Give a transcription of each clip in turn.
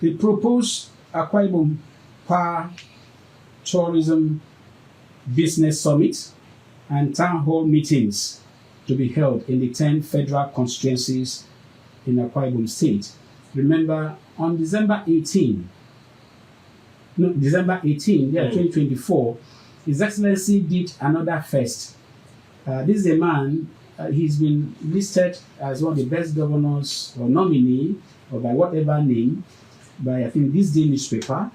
The proposed Akwa Ibom Power Tourism Business Summit and town hall meetings to be held in the 10 federal constituencies in Akwa Ibom State. Remember, on December 18, 2024, His Excellency did another first. This is a man, he's been listed as one of the best governors or nominee, or by whatever name, by I think this day newspaper.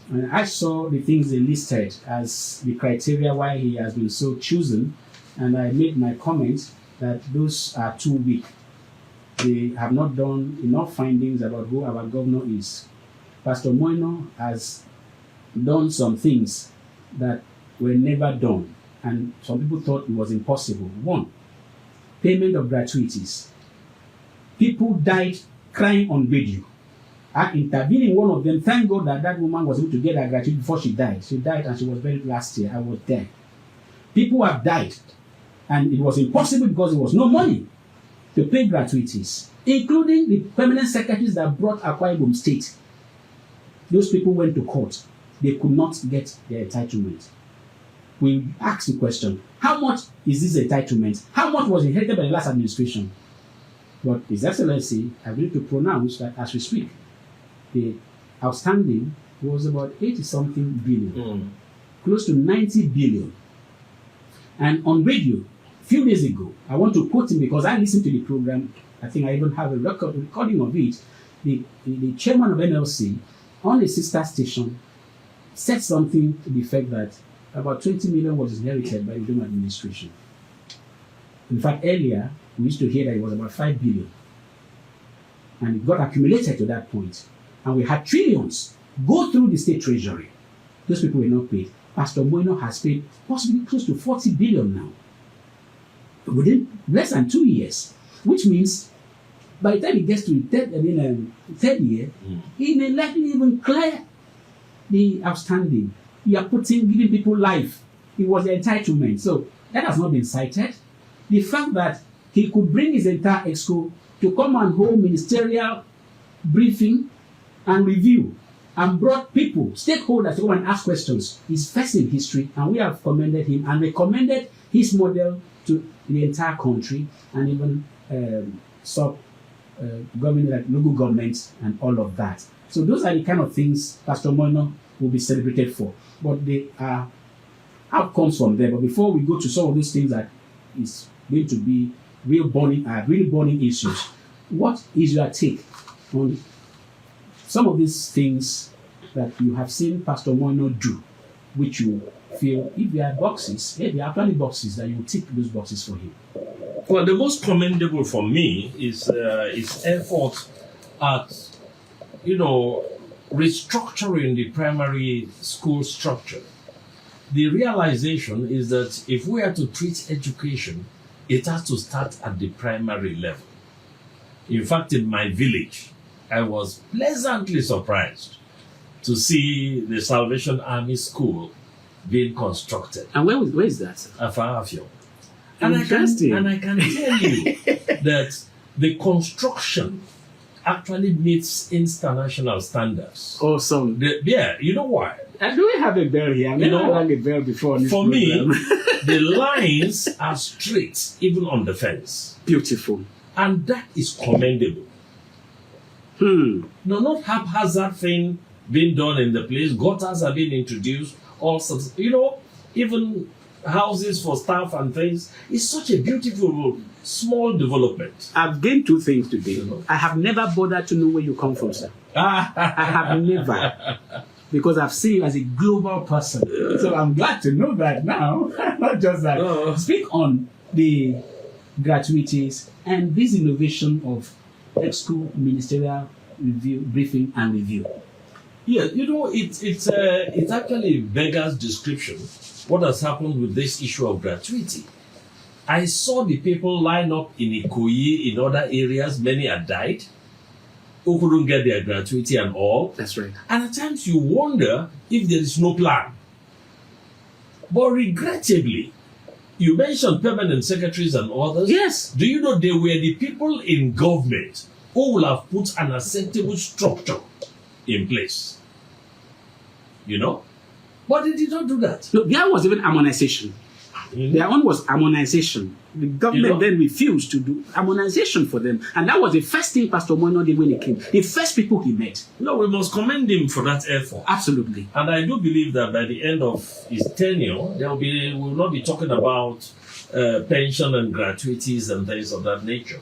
And I saw the things they listed as the criteria why he has been so chosen, and I made my comment that those are too weak. They have not done enough findings about who our governor is. Pastor Moino has done some things that were never done, and some people thought it was impossible. One, payment of gratuities. People died crying on radio. I intervened in one of them. Thank God that that woman was able to get her gratuity before she died. She died and she was buried last year. I was there. People have died, and it was impossible because there was no money to pay gratuities, including the permanent secretaries that brought Akwa Ibom State. Those people went to court. They could not get their entitlement. We asked the question, how much is this entitlement? How much was inherited by the last administration? But His Excellency agreed to pronounce that as we speak, the outstanding was about 80-something billion, close to 90 billion. And on radio, a few days ago, I want to quote him because I listened to the program. I think I even have a recording of it. The chairman of NLC on a sister station said something to the effect that about 20 million was inherited by the Ibom administration. In fact, earlier, we used to hear that it was about 5 billion. And it got accumulated to that point. And we had trillions go through the state treasury. Those people were not paid. Pastor Moino has paid possibly close to 40 billion now, within less than 2 years, which means by the time he gets to the third year, he may likely even clear the outstanding. You are giving people life. It was the entitlement. So that has not been cited. The fact that he could bring his entire exco to come and hold ministerial briefing and review and brought people, stakeholders to come and ask questions is first in history, and we have commended him and recommended his model to the entire country and even government, like local governments and all of that. So those are the kind of things Pastor Moino will be celebrated for. But they are outcomes from there. But before we go to some of those things that is going to be really burning issues, what is your take on some of these things that you have seen Pastor Moino do, which you feel, if there are boxes, there are actually boxes that you tick those boxes for him? Well, the most commendable for me is his effort at, restructuring the primary school structure. The realization is that if we are to treat education, it has to start at the primary level. In fact, in my village, I was pleasantly surprised to see the Salvation Army School being constructed. And where is that? Afafio. Interesting. And I can tell you that the construction actually meets international standards. Awesome. You know why? And do we have a bell here? I never rang a bell before on this For program. me, the lines are straight, even on the fence. Beautiful. And that is commendable. No, not haphazard thing being done in the place. Gutters are being introduced. All sorts, even houses for staff and things. It's such a beautiful, small development. I've gained two things today. I have never bothered to know where you come from, sir. I have never. Because I've seen you as a global person. So I'm glad to know that now. Not just that. Speak on the gratuities and this innovation of exco ministerial review, briefing and review. Yeah, it actually beggars description what has happened with this issue of gratuity. I saw the people line up in Ikoyi, in other areas, many had died, who couldn't get their gratuity and all. That's right. And at times you wonder if there is no plan. But regrettably, you mentioned permanent secretaries and others. Yes. Do you know they were the people in government who will have put an acceptable structure in place. You know? But they did not do that. No, there was even harmonization. Their own was harmonization. The government then refused to do harmonization for them. And that was the first thing Pastor Moino did when he came. The first people he met. No, we must commend him for that effort. Absolutely. And I do believe that by the end of his tenure, we will not be talking about pension and gratuities and things of that nature.